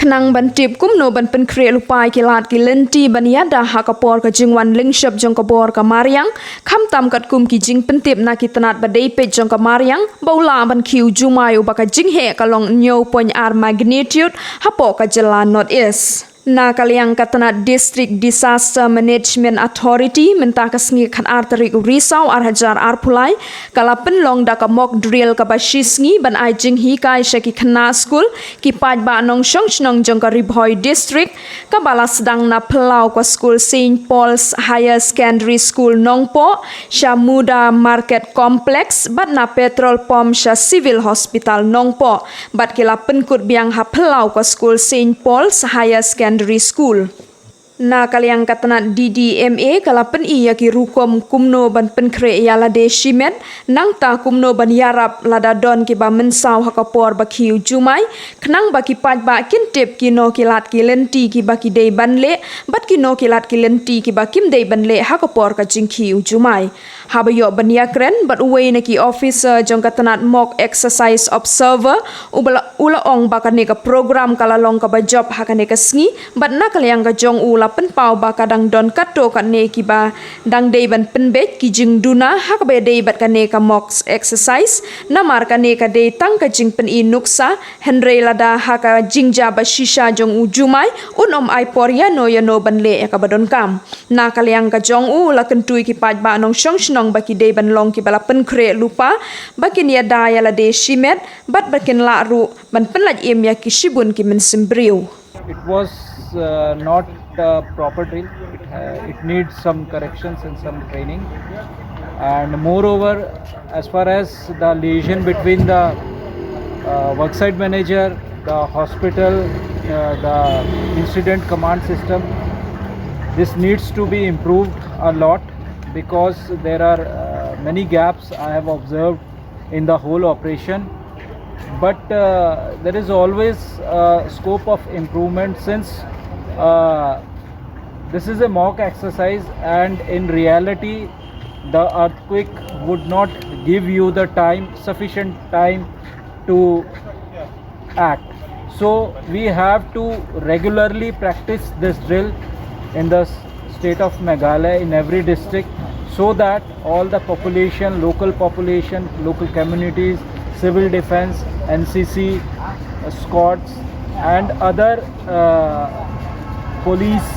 Knang ban tip kumno ban pen kre lupai kilat ki lenti ban yada hakapor ka jingwan lingshap jong ka bor ka mariang kham tam kat kum ki jing pen tip na ki tanat ba dei pe jong ka mariang baula ban kiu jumayo ba ka jinghe ka long nyo pon ar magnitude hapo ka jela north east na kaliang katana District Disaster Management Authority mentah kasngi khan arterik risau arhajar arpulai kala Pynlong da ka mock drill ka bashisngi ban ai Jinghikai shaki khana school ki Paidbah nong shongnong jong ka Ribhoi district ka bala sedang na pelau ka school St Paul's Higher Secondary School Nongpo Shamuda Market Complex bat na petrol pump sha civil hospital Nongpo bat kila penkut biang ha pelau ka school St Paul's Higher Secondary School. Na kaliang katana DDMA kala pen iya ki rukom kumno ban pen kre yala de shimet nang ta kumno ban yarap lada don ki ba mensau hakapor ba kiu jumai knang ba ki Paidbah kintip ki no kilat ki lenti ki ba ki dei banle bat ki no kilat ki lenti ki ba kim dei banle hakapor ka jingkiu jumai habayo ban yakren bat uwe na ki officer jong katanat mock exercise observer ula ong ba ka ne ka program kala long ka ba job hakane ka sngi bat na kaliang ka jong ula pen pau ba kadang don kato kan ne ki ba dang dei ban pen bet ki jing duna hak be dei bat kan ne ka mock exercise na mar kan ne ka dei tang ka jing pen i nuksa henre lada haka jingja ba shisha jong u jumai unom ai por ya no ban le ka badon kam na kaliang ka jong u la kentui ki Paidbah nong shongnong ba ki dei ban long ki bala pen kre lupa bakin ya da ya la de shimet bat bakin la ru ban pen la em ya ki shibun ki men simbriu. It was not a proper drill. It needs some corrections and some training. And moreover, as far as the liaison between the worksite manager, the hospital, the incident command system, this needs to be improved a lot because there are many gaps I have observed in the whole operation. But there is always scope of improvement since this is a mock exercise and in reality the earthquake would not give you the sufficient time to act. So we have to regularly practice this drill in the state of Meghalaya in every district so that all the population, local communities, civil defense, NCC, squads and other police,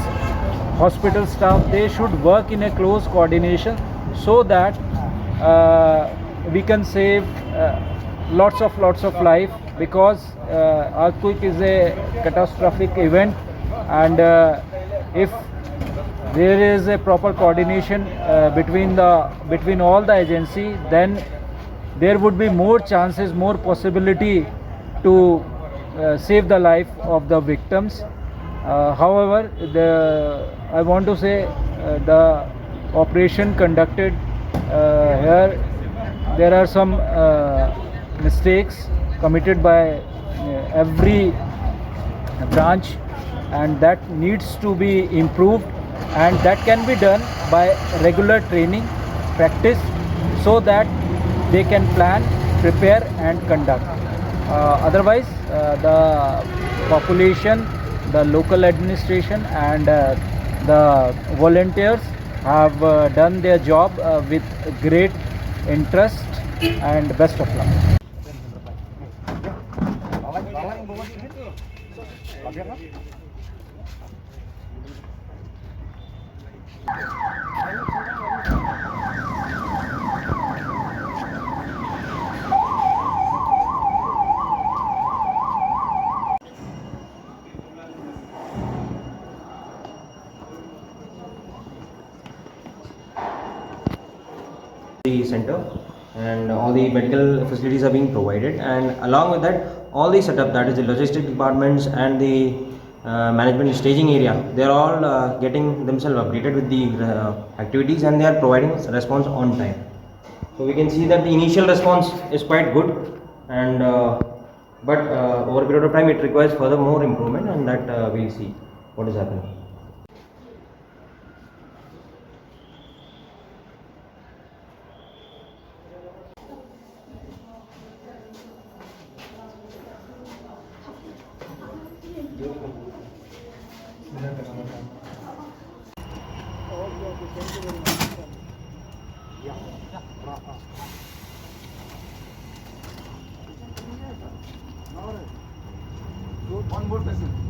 hospital staff, they should work in a close coordination so that we can save lots of life because earthquake is a catastrophic event and if there is a proper coordination between all the agencies, then there would be more chances, more possibility to save the life of the victims. However, I want to say the operation conducted here, there are some mistakes committed by every branch and that needs to be improved and that can be done by regular training, practice so that they can plan, prepare and conduct. Otherwise, the population, the local administration and the volunteers have done their job with great interest and best of luck. The center and all the medical facilities are being provided, and along with that all the setup, that is the logistic departments and the management staging area, they are all getting themselves updated with the activities and they are providing response on time. So we can see that the initial response is quite good and but over a period of time it requires further more improvement, and that we'll see what is happening. One more person.